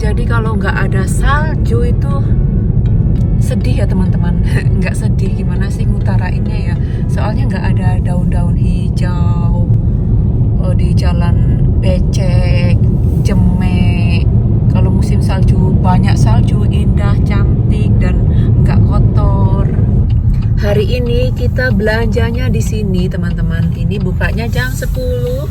Jadi kalau nggak ada salju itu sedih ya teman-teman. Nggak sedih, gimana sih ngutarainnya ya, soalnya nggak ada daun-daun hijau di jalan becek, jemek. Kalau musim salju, banyak salju, indah, cantik, dan nggak kotor. Hari ini kita belanjanya di sini teman-teman. Ini bukanya jam 10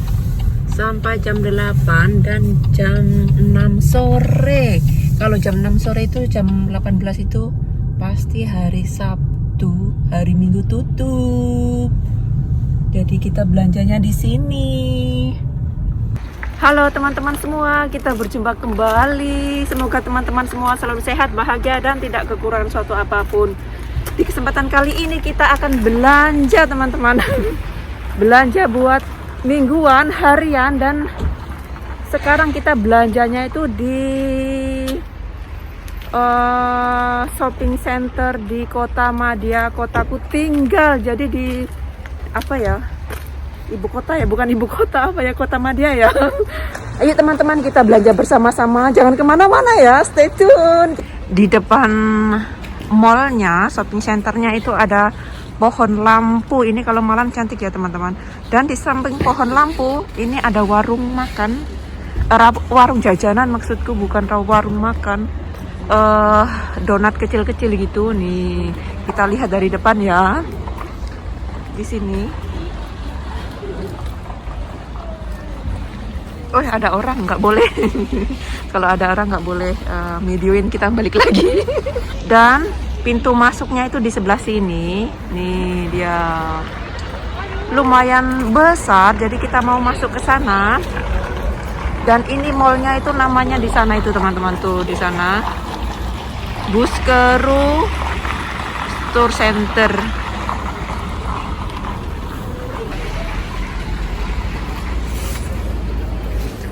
sampai jam 8 dan jam 6 sore. Kalau jam 6 sore itu jam 18 itu pasti hari Sabtu, hari Minggu tutup. Jadi kita belanjanya di sini. Halo teman-teman semua, kita berjumpa kembali. Semoga teman-teman semua selalu sehat, bahagia, dan tidak kekurangan suatu apapun. Di kesempatan kali ini kita akan belanja teman-teman. Belanja buat mingguan, harian, dan sekarang kita belanjanya itu di shopping center di Kota Madya, kotaku tinggal. Jadi di apa ya, ibu kota ya, bukan ibu kota, apa ya, Kota Madya ya. Ayo teman-teman, kita belanja bersama-sama, jangan kemana-mana ya, stay tune. Di depan mallnya, shopping centernya itu ada pohon lampu. Ini kalau malam cantik ya teman-teman. Dan di samping pohon lampu ini ada warung makan, warung jajanan maksudku, bukan warung makan. Donat kecil-kecil gitu nih. Kita lihat dari depan ya. Di sini. Oh, ada orang, nggak boleh. Kalau ada orang nggak boleh videoin, kita balik lagi. Dan pintu masuknya itu di sebelah sini. Nih dia. Lumayan besar, jadi kita mau masuk ke sana. Dan ini mallnya itu namanya di sana itu teman-teman tuh, di sana. Buskeru Store Center.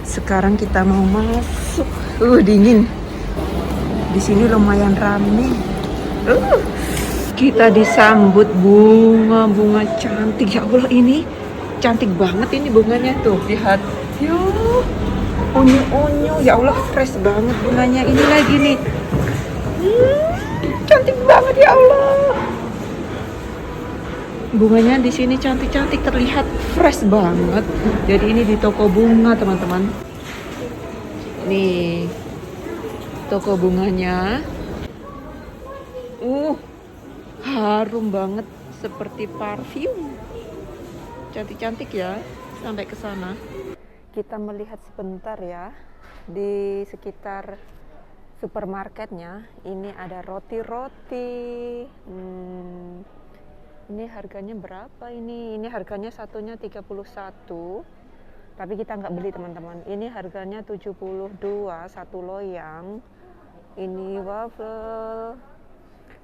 Sekarang kita mau masuk. Dingin. Di sini lumayan rame. Kita disambut bunga-bunga cantik. Ya Allah, ini cantik banget ini bunganya tuh. Lihat. Ya, unyu-unyu. Ya Allah, fresh banget bunganya. Ini lagi nih. Cantik banget ya Allah. Bunganya di sini cantik-cantik, terlihat fresh banget. Jadi ini di toko bunga teman-teman. Nih toko bunganya. Harum banget seperti parfum. Cantik-cantik ya. Sampai ke sana. Kita melihat sebentar ya di sekitar supermarketnya. Ini ada roti-roti. Ini harganya berapa ini? Ini harganya satunya 31. Tapi kita nggak beli teman-teman. Ini harganya 72 satu loyang. Ini waffle.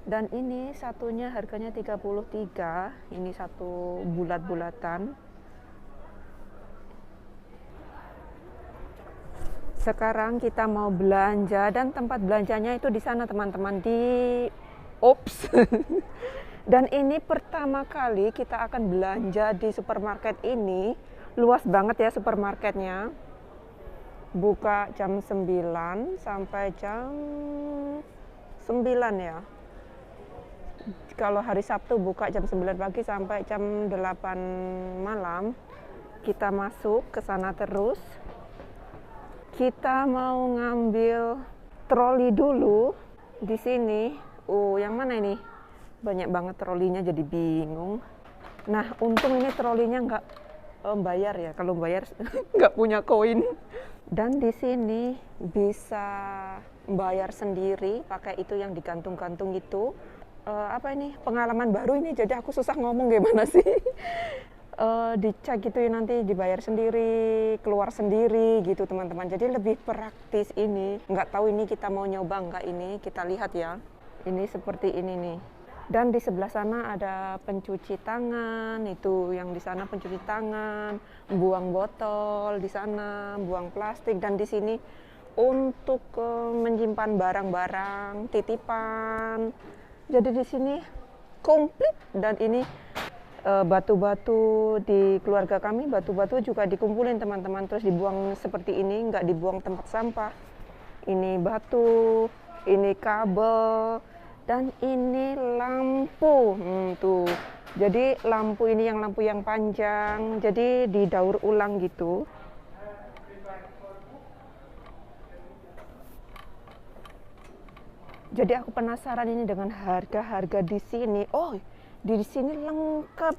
Dan ini satunya harganya 33. Ini satu bulat-bulatan. Sekarang kita mau belanja dan tempat belanjanya itu di sana teman-teman, di Ops. Dan ini pertama kali kita akan belanja di supermarket ini. Luas banget ya supermarketnya. Buka jam 9 sampai jam 9 ya. Kalau hari Sabtu buka jam 9 pagi sampai jam 8 malam. Kita masuk ke sana terus. Kita mau ngambil troli dulu di sini. Yang mana ini? Banyak banget trolinya, jadi bingung. Nah, untung ini trolinya nggak bayar ya. Kalau bayar nggak punya koin. Dan di sini bisa bayar sendiri pakai itu yang digantung-gantung itu. Apa ini? Pengalaman baru ini. Jadi aku susah ngomong gimana sih. Dicek gitu ya, nanti dibayar sendiri, keluar sendiri gitu teman-teman. Jadi lebih praktis ini. Nggak tahu ini kita mau nyoba nggak ini. Kita lihat ya. Ini seperti ini nih. Dan di sebelah sana ada pencuci tangan, itu yang di sana pencuci tangan, buang botol di sana, buang plastik, dan di sini untuk menyimpan barang-barang titipan. Jadi di sini komplit. Dan ini batu-batu di keluarga kami, batu-batu juga dikumpulin teman-teman, terus dibuang seperti ini, nggak dibuang tempat sampah. ini batu, ini kabel, dan ini lampu. Tuh. Jadi lampu ini lampu yang panjang, jadi didaur ulang gitu. Jadi aku penasaran ini dengan harga-harga di sini. Oh, di sini lengkap.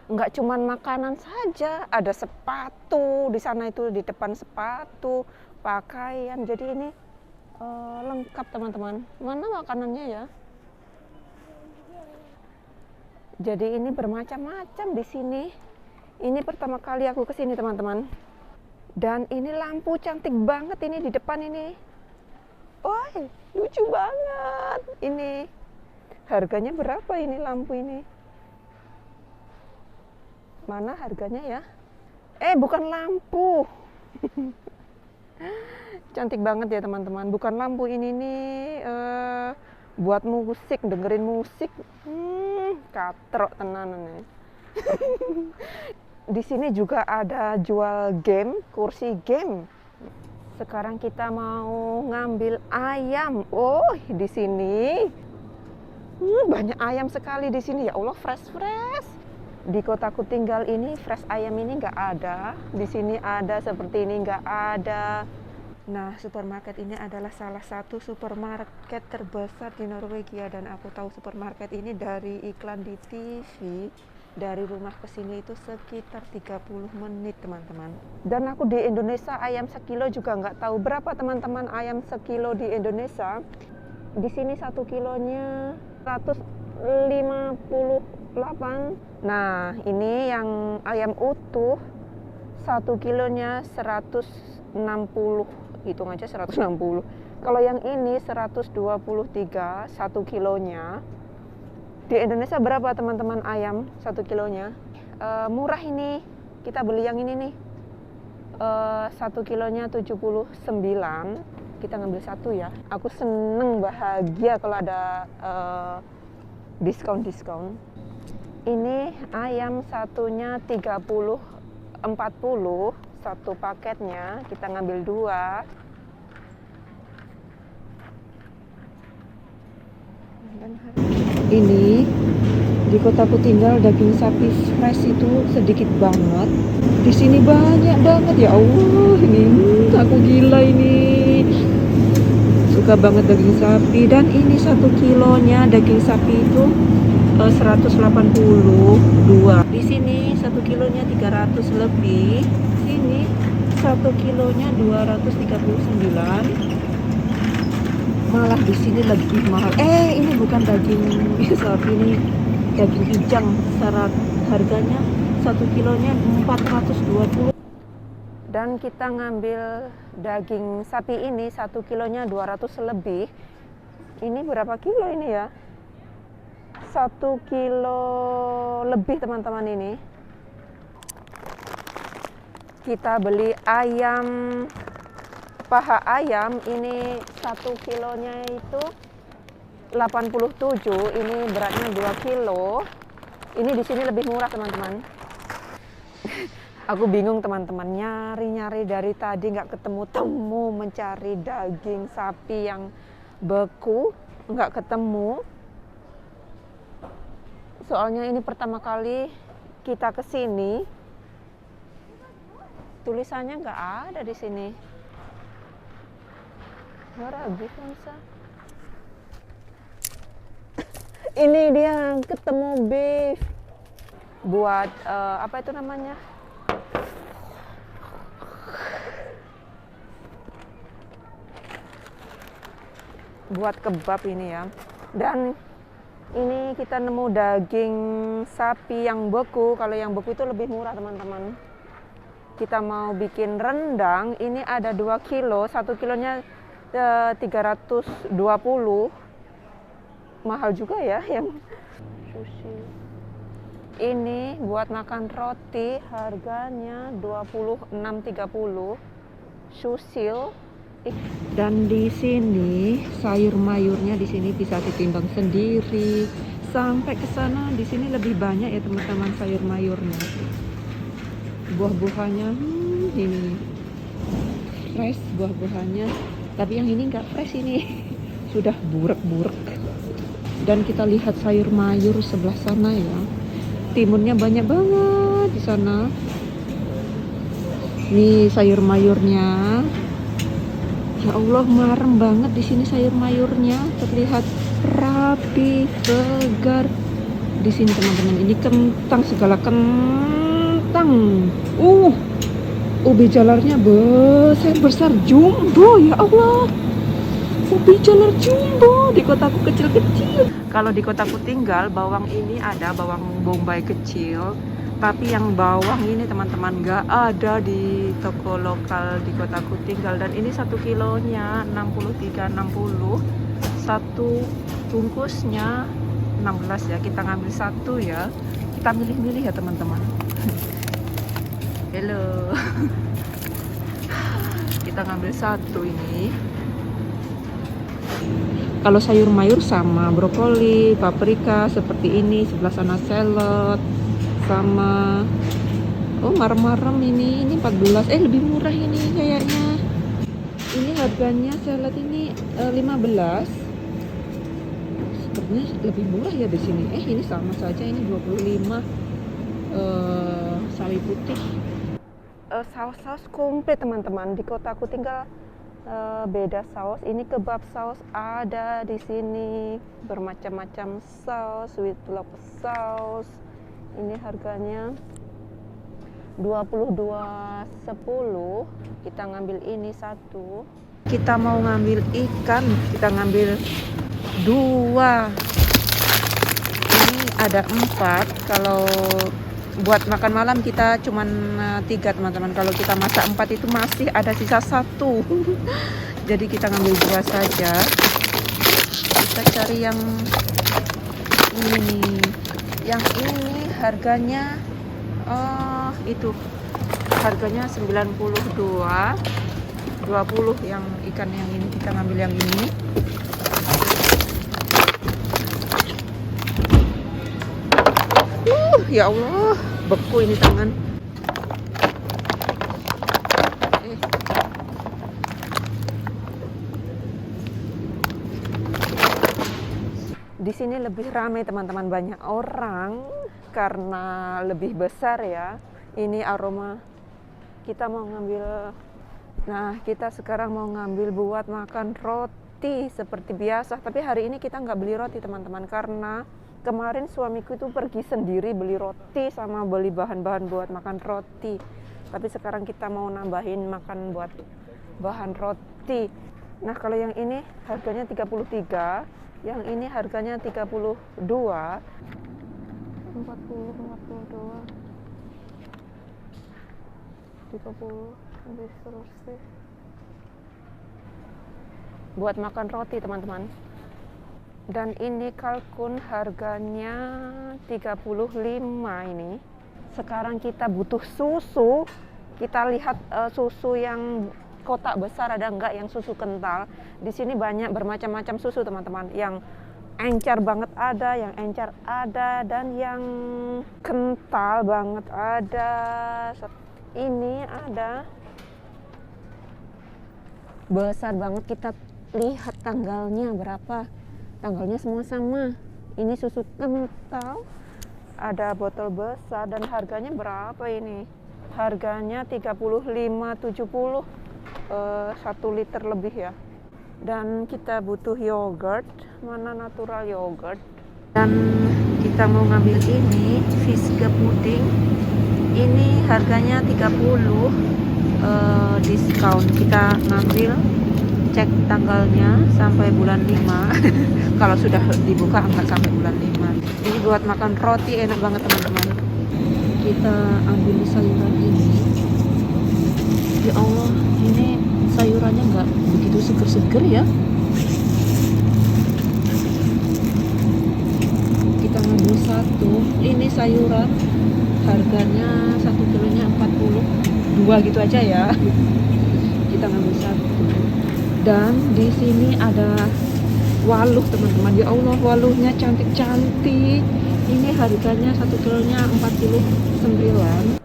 Nggak cuman makanan saja, ada sepatu di sana, itu di depan sepatu, pakaian. Jadi ini lengkap teman-teman. Mana makanannya ya? Jadi ini bermacam-macam di sini. Ini pertama kali aku ke sini teman-teman. Dan ini lampu cantik banget ini di depan ini. Wah, lucu banget. Ini harganya berapa ini lampu ini? Mana harganya ya? Bukan lampu. Cantik banget ya teman-teman. Bukan lampu ini nih, buat musik, dengerin musik. Katrok tenanan ya. Di sini juga ada jual game, kursi game. Sekarang kita mau ngambil ayam. Oh, di sini banyak ayam sekali di sini. Ya Allah, fresh. Di kotaku tinggal ini fresh ayam ini nggak ada. Di sini ada, seperti ini nggak ada. Nah, supermarket ini adalah salah satu supermarket terbesar di Norwegia, dan aku tahu supermarket ini dari iklan di TV. Dari rumah ke sini itu sekitar 30 menit teman-teman. Dan aku di Indonesia ayam sekilo juga nggak tahu berapa teman-teman ayam sekilo di Indonesia. Di sini 1 kilonya 158. Nah, ini yang ayam utuh 1 kilonya 160. Hitung aja 160. Kalau yang ini 123 1 kilonya. Di Indonesia berapa teman-teman ayam 1 kilonya? Murah ini. Kita beli yang ini nih. 1 kilonya 79. Kita ngambil satu ya. Aku seneng, bahagia kalau ada diskon-diskon. Ini ayam satunya 30 40 satu paketnya. Kita ngambil 2. Ini di kotaku tinggal daging sapi fresh itu sedikit banget. Di sini banyak banget ya Allah. Ini aku gila ini. Suka banget daging sapi. Dan ini 1 kilonya daging sapi itu 182. Di sini 1 kilonya 300 lebih. Sini 1 kilonya 239. Malah di sini lebih mahal. Ini bukan daging sapi, ini daging hijang. Syarat harganya 1 kilonya 420. Dan kita ngambil daging sapi ini 1 kilonya 200 lebih. Ini berapa kilo ini ya? 1 kilo lebih teman-teman ini. Kita beli ayam, paha ayam ini 1 kilonya itu 87. Ini beratnya 2 kilo. Ini di sini lebih murah teman-teman. Aku bingung teman-teman, nyari-nyari dari tadi nggak ketemu-temu, mencari daging sapi yang beku, nggak ketemu. Soalnya ini pertama kali kita ke sini. Tulisannya nggak ada di sini. Ragu Hansa. Ini dia ketemu beef. Buat apa itu namanya? Buat kebab ini ya. Dan ini kita nemu daging sapi yang beku. Kalau yang beku itu lebih murah teman-teman. Kita mau bikin rendang. Ini ada 2 kilo. 1 kilonya 320. Mahal juga ya yang sushi. Ini buat makan roti harganya 26.30. Susil. Dan di sini sayur mayurnya di sini bisa ditimbang sendiri. Sampai ke sana di sini lebih banyak ya teman-teman sayur mayurnya. Buah-buahannya ini fresh buah-buahannya. Tapi yang ini nggak fresh ini. Sudah burek-burek. Dan kita lihat sayur mayur sebelah sana ya. Timunnya banyak banget di sana. Nih sayur mayurnya. Ya Allah, marem banget di sini sayur mayurnya. Terlihat rapi, segar. Di sini teman-teman, ini kentang, segala kentang. Ubi jalarnya besar jumbo, ya Allah. Ubi jalar jumbo di kotaku kecil-kecil. Kalau di kotaku tinggal, bawang ini ada bawang bombay kecil. Tapi yang bawang ini teman-teman nggak ada di toko lokal di kotaku tinggal. Dan ini 1 kilonya 63,60. Satu bungkusnya 16 ya. Kita ngambil satu ya. Kita milih-milih ya teman-teman. Halo. Kita ngambil satu ini. Kalau sayur mayur sama brokoli, paprika seperti ini, sebelah sana salad sama marem-marem ini 14. Lebih murah ini kayaknya. Ini harganya salad ini 15. Sepertinya lebih murah ya di sini. Ini sama saja, ini 25. Sawi putih. Saus-saus komplit teman-teman. Di kotaku tinggal beda saus. Ini kebab saus ada di sini, bermacam-macam saus, sweet love saus. Ini harganya 22,10. Kita ngambil ini satu. Kita mau ngambil ikan, kita ngambil 2. Ini ada 4. Kalau buat makan malam kita cuman 3 teman-teman. Kalau kita masak 4 itu masih ada sisa 1. Jadi kita ngambil 2 saja. Kita cari yang ini. Yang ini harganya itu harganya 92. 20 yang ikan yang ini. Kita ngambil yang ini. Ya Allah, beku ini tangan. Di sini lebih ramai teman-teman, banyak orang karena lebih besar ya. Ini aroma. Kita mau ngambil. Nah, kita sekarang mau ngambil buat makan roti seperti biasa. Tapi hari ini kita nggak beli roti teman-teman, karena kemarin suamiku itu pergi sendiri beli roti sama beli bahan-bahan buat makan roti. Tapi sekarang kita mau nambahin makan buat bahan roti. Nah, kalau yang ini harganya 33, yang ini harganya 32. 40, 42, 30, lebih terus. Buat makan roti teman-teman. Dan ini kalkun harganya 35 ini. Sekarang kita butuh susu. Kita lihat susu yang kotak besar ada enggak, yang susu kental. Di sini banyak bermacam-macam susu teman-teman. Yang encer banget ada, yang encer ada, dan yang kental banget ada. Ini ada. Besar banget, kita lihat tanggalnya berapa. Tanggalnya semua sama. Ini susu kental. Ada botol besar dan harganya berapa ini? Harganya 35,70. 1 liter lebih ya. Dan kita butuh yogurt. Mana natural yogurt? Dan kita mau ngambil ini Fiske puding. Ini harganya 30. Diskon. Kita ngambil, cek tanggalnya sampai bulan 5. Kalau sudah dibuka enggak sampai bulan 5. Ini buat makan roti enak banget teman-teman. Kita ambil sayuran ini. Ya Allah, ini sayurannya enggak begitu seger-seger ya. Kita ngambil satu. Ini sayuran harganya 1 kilonya 40. 2 gitu aja ya. Kita ngambil satu. Dan di sini ada waluh teman-teman. Ya Allah, waluhnya cantik-cantik. Ini harganya 1 kilonya 49.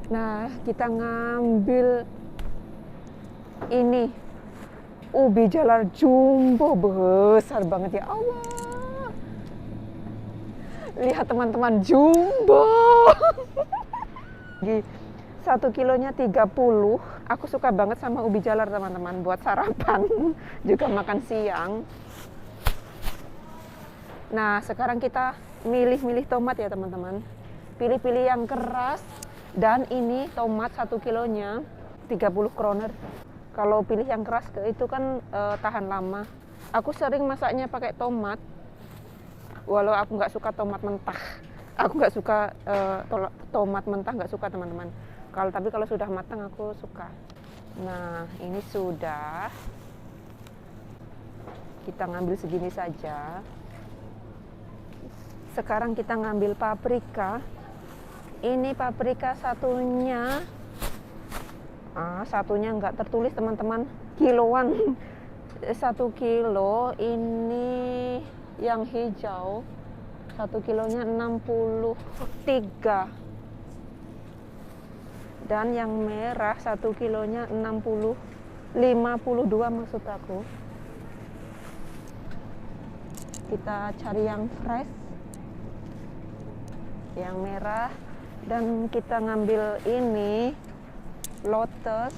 Nah, kita ngambil ini Ubi jalar jumbo besar banget ya Allah. Lihat teman-teman, jumbo. 1 kilonya 30. Aku suka banget sama ubi jalar teman-teman, buat sarapan juga makan siang. Nah sekarang kita milih-milih tomat ya teman-teman. Pilih-pilih yang keras. Dan ini tomat 1 kilonya 30 kroner. Kalau pilih yang keras itu kan tahan lama. Aku sering masaknya pakai tomat. Walau aku nggak suka tomat mentah. Aku nggak suka tomat mentah, nggak suka teman-teman. Tapi kalau sudah matang aku suka. Nah ini sudah. Kita ngambil segini saja. Sekarang kita ngambil paprika. Ini paprika satunya. Satunya nggak tertulis teman-teman. Kiloan. 1 kilo ini yang hijau 1 kilonya 63. Dan yang merah 1 kilonya 52 maksud aku. Kita cari yang fresh, yang merah. Dan kita ngambil ini lotus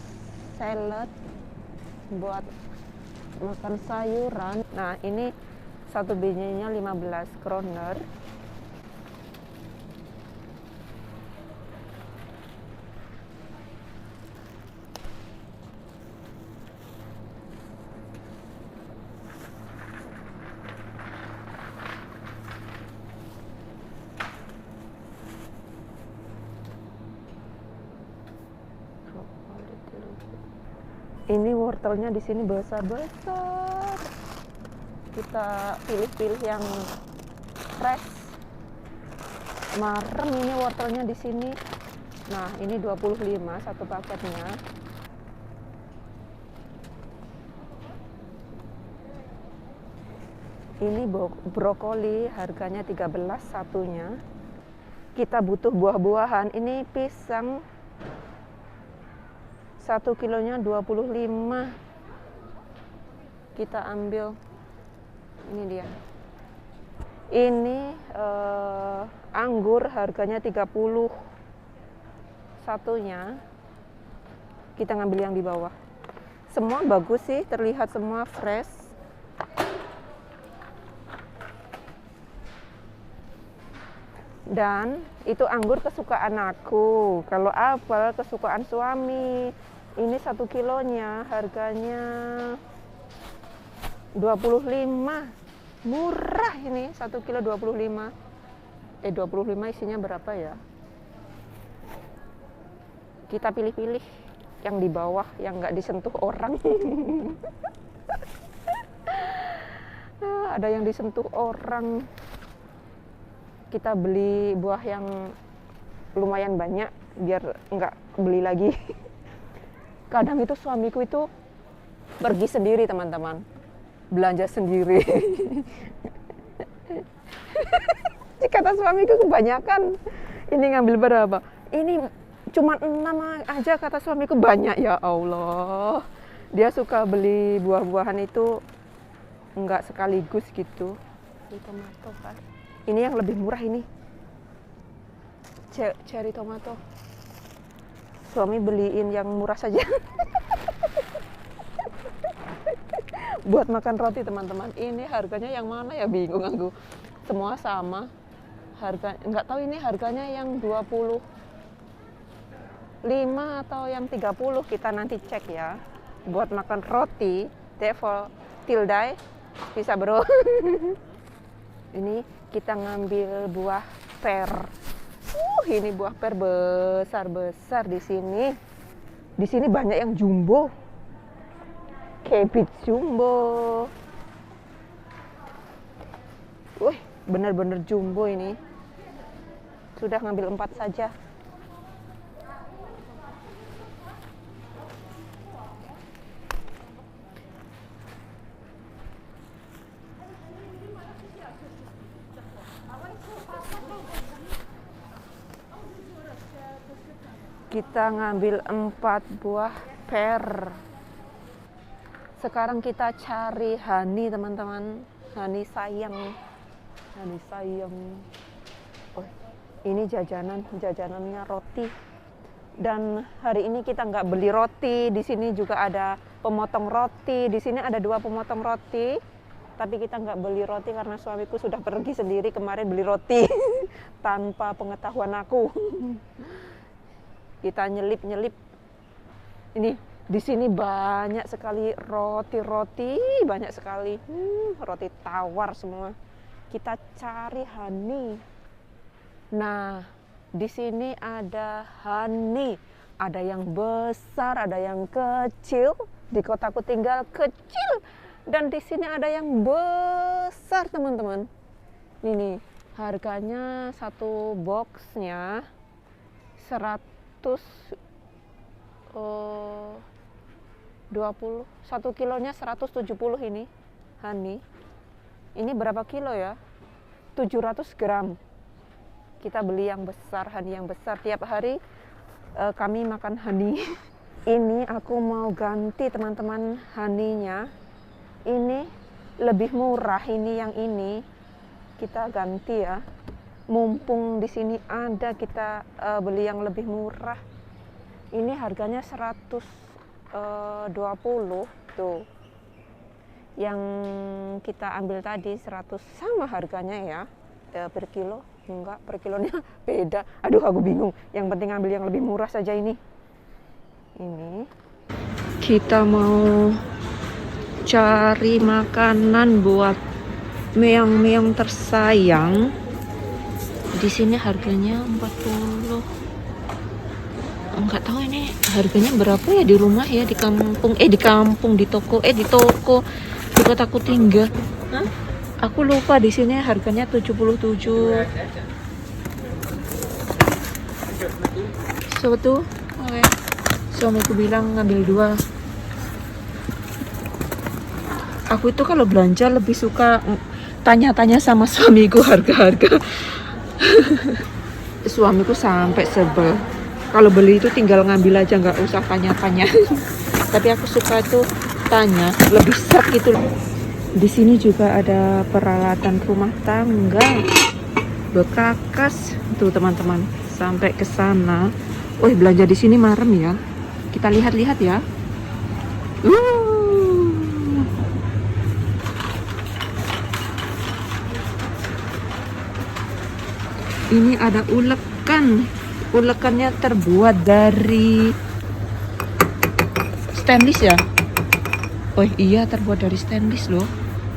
salad buat makan sayuran. Nah ini satu bijinya 15 kroner. Ini wortelnya di sini besar-besar. Kita pilih-pilih yang fresh. Marem ini wortelnya di sini. Nah, ini 25 satu paketnya. Ini brokoli harganya 13 satunya. Kita butuh buah-buahan. Ini pisang 1 kilonya 25. Kita ambil ini dia. Ini anggur harganya 30 satunya. Kita ngambil yang di bawah. Semua bagus sih, terlihat semua fresh. Dan itu anggur kesukaan aku. Kalau apel kesukaan suami. Ini 1 kilonya harganya 25. Murah ini 1 kilo 25. 25 isinya berapa ya? Kita pilih-pilih yang di bawah, yang nggak disentuh orang. Ada yang disentuh orang. Kita beli buah yang lumayan banyak biar nggak beli lagi. Kadang itu suamiku itu pergi sendiri teman-teman, belanja sendiri. Kata suamiku kebanyakan. Ini ngambil berapa? Ini cuma 6 aja kata suamiku, banyak ya Allah. Dia suka beli buah-buahan itu nggak sekaligus gitu. Ini tomato kan. Ini yang lebih murah ini. Cherry tomato. Suami beliin yang murah saja. Buat makan roti teman-teman. Ini harganya yang mana ya, bingung aku. Semua sama. Harga nggak tahu ini harganya yang 25 atau yang 30. Kita nanti cek ya. Buat makan roti, devil tildai bisa bro. Ini kita ngambil buah per. Ini buah per besar-besar di sini. Di sini banyak yang jumbo. Cabbage jumbo. Wih, benar-benar jumbo ini. Sudah ngambil 4 saja. Kita ngambil 4 buah per. Sekarang kita cari Hani teman-teman. Hani sayang. Hani sayang. Oh, ini jajanannya roti. Dan hari ini kita nggak beli roti. Di sini juga ada pemotong roti. Di sini ada 2 pemotong roti. Tapi kita nggak beli roti karena suamiku sudah pergi sendiri kemarin beli roti tanpa pengetahuan aku. Kita nyelip-nyelip. Ini di sini banyak sekali roti-roti, banyak sekali roti tawar semua. Kita cari Hani. Nah, di sini ada Hani. Ada yang besar, ada yang kecil. Di kotaku tinggal kecil. Dan di sini ada yang besar teman-teman. Ini harganya satu boxnya 120, 1 kilonya 170 ini Hani. Ini berapa kilo ya? 700 gram. Kita beli yang besar, Hani yang besar. Tiap hari kami makan Hani. Ini aku mau ganti teman-teman Haninya. Ini lebih murah, ini yang ini kita ganti ya. Mumpung di sini ada, kita beli yang lebih murah. Ini harganya 120 tuh. Yang kita ambil tadi 100 sama harganya ya. Per kilo enggak, per kilonya beda. Aduh, aku bingung. Yang penting ambil yang lebih murah saja ini. Ini kita mau cari makanan buat meong-meong tersayang. Di sini harganya 40. Enggak tahu ini harganya berapa ya di rumah ya, di kampung di toko di kotaku tinggal. Hah? Aku lupa, di sini harganya 77. Oke. Suamiku bilang ngambil 2. Aku itu kalau belanja lebih suka tanya-tanya sama suamiku harga-harga. Suamiku sampai sebel. Kalau beli itu tinggal ngambil aja, nggak usah tanya-tanya. Tapi aku suka itu tanya, lebih seret gitu. Di sini juga ada peralatan rumah tangga bekas tuh teman-teman. Sampai ke sana. Oh, belanja di sini marem ya. Kita lihat-lihat ya. Ini ada ulekan. Ulekannya terbuat dari stainless ya. Oh iya, terbuat dari stainless loh.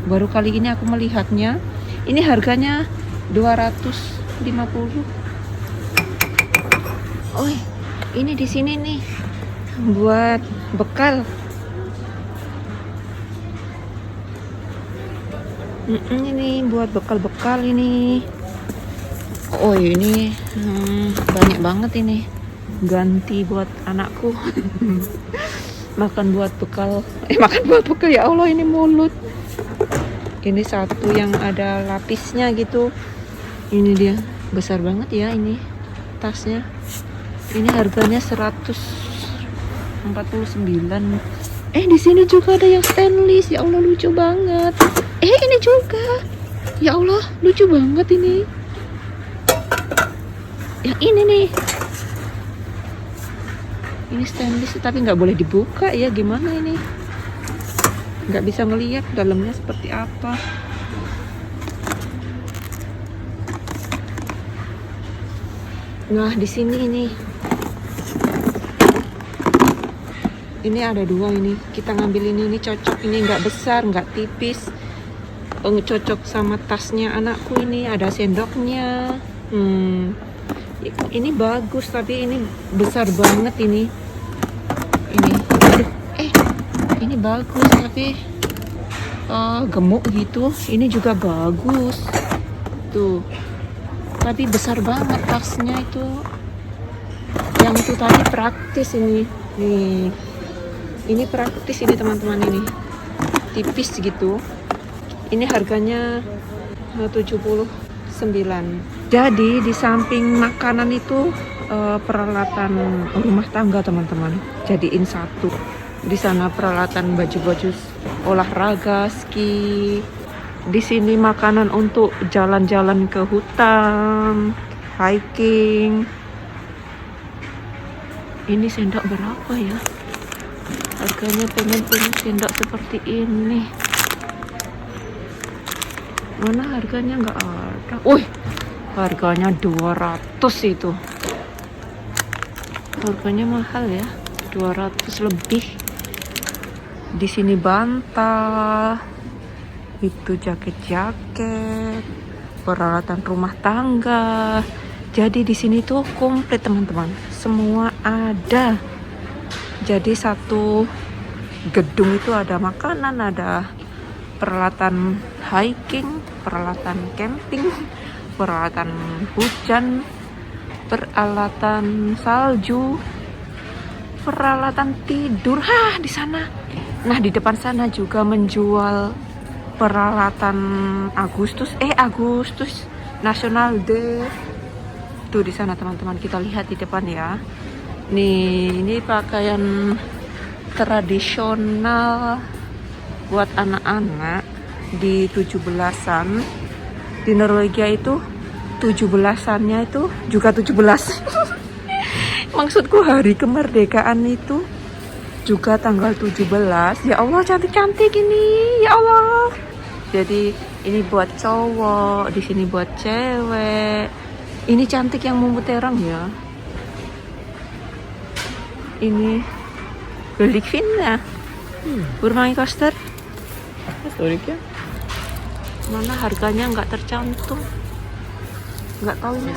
Baru kali ini aku melihatnya. Ini harganya 250. Oh, ini di sini nih buat bekal. Ini buat bekal-bekal ini. Oh ini banyak banget ini. Ganti buat anakku. Makan buat bekal. Makan buat bekal, ya Allah, ini mulut. Ini satu yang ada lapisnya gitu. Ini dia, besar banget ya ini tasnya. Ini harganya 149. Di sini juga ada yang stainless. Ya Allah, lucu banget. Ini juga. Ya Allah, lucu banget ini. Yang ini nih, ini stainless tapi nggak boleh dibuka ya, gimana ini, nggak bisa ngelihat dalamnya seperti apa. Nah di sini ini ada 2 ini, kita ngambil ini cocok, ini nggak besar nggak tipis, cocok sama tasnya anakku. Ini ada sendoknya. Ini bagus tapi ini besar banget ini. Ini bagus tapi gemuk gitu. Ini juga bagus tuh, tapi besar banget tasnya itu. Yang itu tadi praktis ini. Nih, ini praktis ini teman-teman, ini tipis gitu. Ini harganya 79. Jadi di samping makanan itu peralatan rumah tangga teman-teman, jadiin satu. Di sana peralatan baju-baju olahraga, ski. Di sini makanan untuk jalan-jalan ke hutan, hiking. Ini sendok berapa ya? Harganya pengen punya sendok seperti ini. Mana harganya nggak ada. Wih, harganya 200 itu. Harganya mahal ya, 200 lebih. Di sini bantal, itu jaket-jaket, peralatan rumah tangga. Jadi di sini tuh komplit teman-teman, semua ada. Jadi satu gedung itu ada makanan, ada peralatan hiking, peralatan camping, peralatan hujan, peralatan salju, peralatan tidur. Di sana. Nah, di depan sana juga menjual peralatan Agustus National Day. Tuh di sana teman-teman, kita lihat di depan ya. Nih, ini pakaian tradisional buat anak-anak di 17-an. Di Norwegia itu 17-annya itu juga 17. Maksudku hari kemerdekaan itu juga tanggal 17. Ya Allah, cantik-cantik ini. Ya Allah. Jadi ini buat cowok, di sini buat cewek. Ini cantik yang mau terang ya. Ini beli finna. Bermain coaster. Mana harganya nggak tercantum. Nggak tahu ini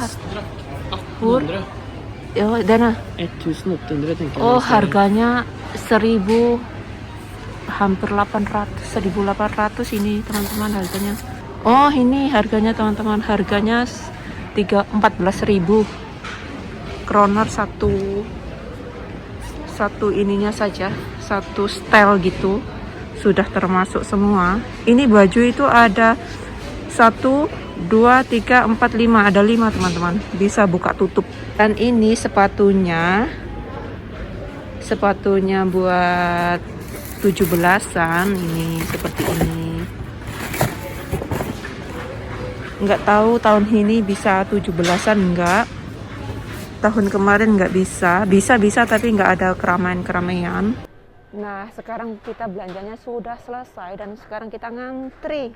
ya, Dana. 1800 tenker jeg. Oh, harganya 1000, hampir 1800 ini teman-teman harganya. Oh, ini harganya teman-teman, harganya 14.000 kroner satu ininya saja, satu style gitu, sudah termasuk semua. Ini baju itu ada 1, 2, 3, 4, 5, ada 5 teman-teman, bisa buka tutup. Dan ini sepatunya buat 17-an, ini seperti ini. Nggak tahu tahun ini bisa 17-an enggak. Tahun kemarin nggak bisa tapi nggak ada keramaian. Nah, sekarang kita belanjanya sudah selesai dan sekarang kita ngantri.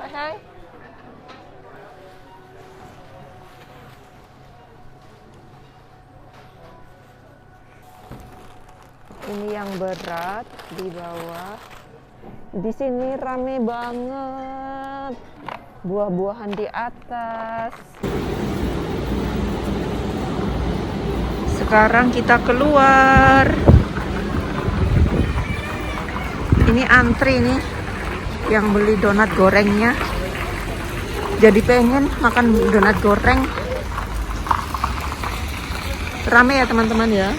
Hai. Ini yang berat di bawah. Di sini rame banget. Buah-buahan di atas. Sekarang kita keluar. Ini antri nih yang beli donat gorengnya. Jadi pengen makan donat goreng. Rame ya teman-teman ya.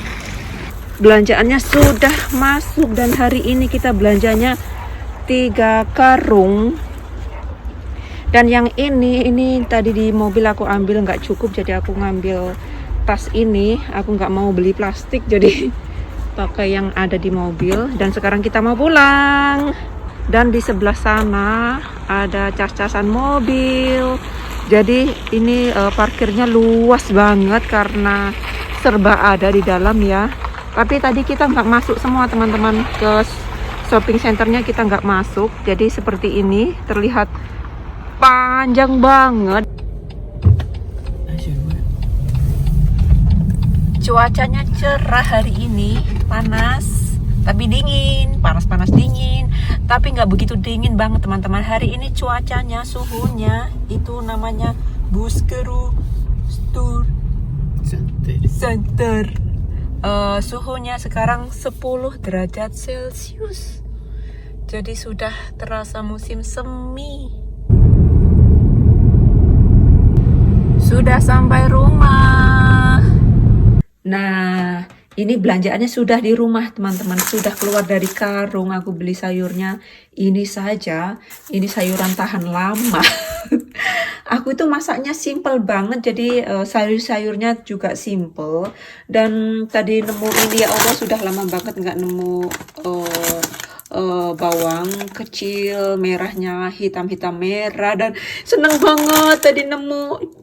Belanjaannya sudah masuk dan hari ini kita belanjanya 3 karung. Dan yang ini tadi di mobil aku ambil nggak cukup, jadi aku ngambil tas ini. Aku nggak mau beli plastik, jadi pakai yang ada di mobil. Dan sekarang kita mau pulang. Dan di sebelah sana ada cas-casan mobil. Jadi ini parkirnya luas banget karena serba ada di dalam ya. Tapi tadi kita nggak masuk semua teman-teman, ke shopping centernya kita nggak masuk. Jadi seperti ini, terlihat panjang banget. Cuacanya cerah hari ini, panas tapi dingin, panas-panas dingin, tapi nggak begitu dingin banget teman-teman. Hari ini cuacanya, suhunya itu namanya Buskerud Center. Suhunya sekarang 10 derajat Celcius. Jadi sudah terasa musim semi. sudah sampai rumah. Nah, ini belanjaannya sudah di rumah teman-teman, sudah keluar dari karung. Aku beli sayurnya ini saja, ini sayuran tahan lama. Aku itu masaknya simple banget, jadi sayur-sayurnya juga simple. Dan tadi nemu ini, ya Allah sudah lama banget nggak nemu bawang kecil, merahnya hitam-hitam merah, dan seneng banget tadi nemu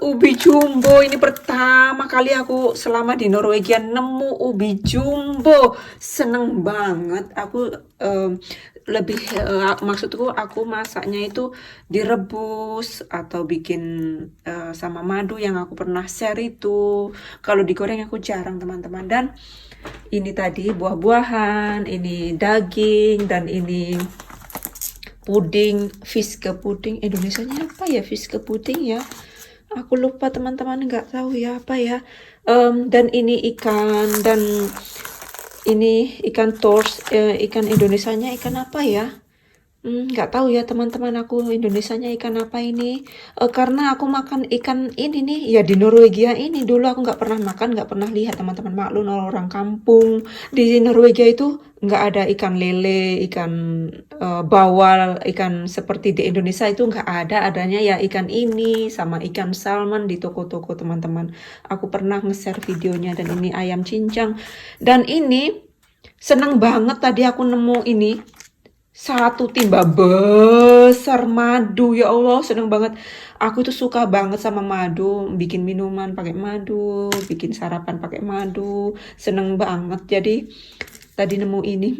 ubi jumbo. Ini pertama kali aku selama di Norwegia nemu ubi jumbo, seneng banget aku. Maksudku aku masaknya itu direbus atau bikin sama madu yang aku pernah share itu. Kalau digoreng aku jarang teman-teman. Dan ini tadi buah-buahan, ini daging, dan ini puding, fish ke puding. Indonesianya apa ya fish ke puding ya? Aku lupa teman-teman, nggak tahu ya apa ya. Dan ini ikan, dan ini ikan tors. Ikan Indonesianya ikan apa ya? Nggak tahu ya teman-teman, aku Indonesianya ikan apa ini. Karena aku makan ikan ini nih ya di Norwegia ini, dulu aku nggak pernah makan, nggak pernah lihat teman-teman. Maklum orang kampung di Norwegia itu nggak ada ikan lele, ikan bawal, ikan seperti di Indonesia itu nggak ada. Adanya ya ikan ini sama ikan salmon di toko-toko teman-teman. Aku pernah nge-share videonya. Dan ini ayam cincang. Dan ini seneng banget tadi aku nemu ini satu timba besar madu. Ya Allah seneng banget. Aku tuh suka banget sama madu, bikin minuman pakai madu, bikin sarapan pakai madu, seneng banget. Jadi tadi nemu ini,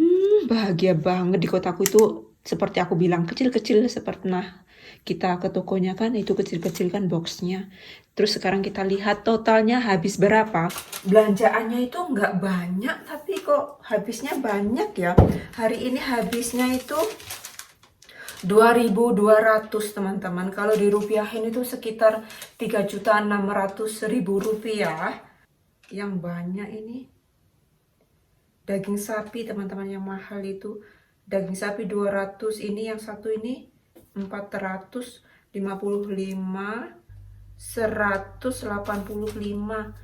bahagia banget. Di kotaku itu seperti aku bilang kecil-kecil, seperti kita ke tokonya kan itu kecil-kecil kan boxnya. Terus sekarang kita lihat totalnya habis berapa. Belanjaannya itu nggak banyak, tapi kok habisnya banyak ya. Hari ini habisnya itu 2.200 teman-teman. Kalau dirupiahin itu sekitar 3.600.000 rupiah. Yang banyak ini daging sapi teman-teman, yang mahal itu daging sapi 200. Ini yang satu ini 455, 185,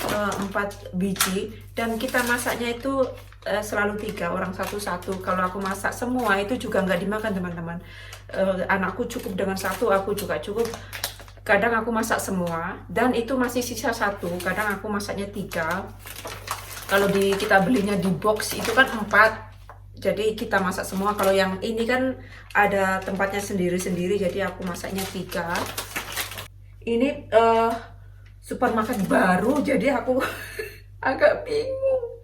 4 biji. Dan kita masaknya itu selalu 3 orang satu-satu. Kalau aku masak semua itu juga nggak dimakan teman-teman. Anakku cukup dengan satu, aku juga cukup. Kadang aku masak semua dan itu masih sisa satu. Kadang aku masaknya 3. Kalau kita belinya di box itu kan 4. Jadi kita masak semua. Kalau yang ini kan ada tempatnya sendiri-sendiri, jadi aku masaknya 3. Ini supermarket baru, jadi aku agak bingung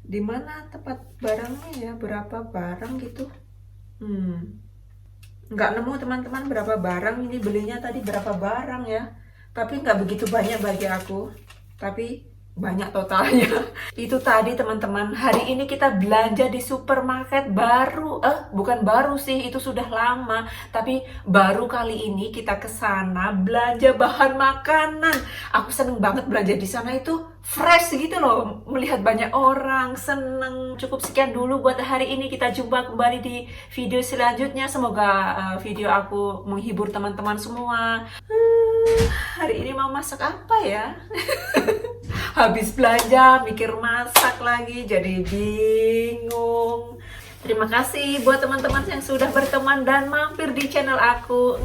di mana tempat barangnya ya, berapa barang gitu. Nggak nemu teman-teman berapa barang. Ini belinya tadi berapa barang ya, tapi nggak begitu banyak bagi aku, tapi banyak totalnya. Itu tadi teman-teman, hari ini kita belanja di supermarket baru. Bukan baru sih, itu sudah lama, tapi baru kali ini kita ke sana belanja bahan makanan. Aku seneng banget belanja di sana, itu fresh gitu loh, melihat banyak orang seneng. Cukup sekian dulu buat hari ini, kita jumpa kembali di video selanjutnya. Semoga video aku menghibur teman-teman semua. Hari ini mau masak apa ya? Habis belanja mikir masak lagi, jadi bingung. Terima kasih buat teman-teman yang sudah berteman dan mampir di channel aku.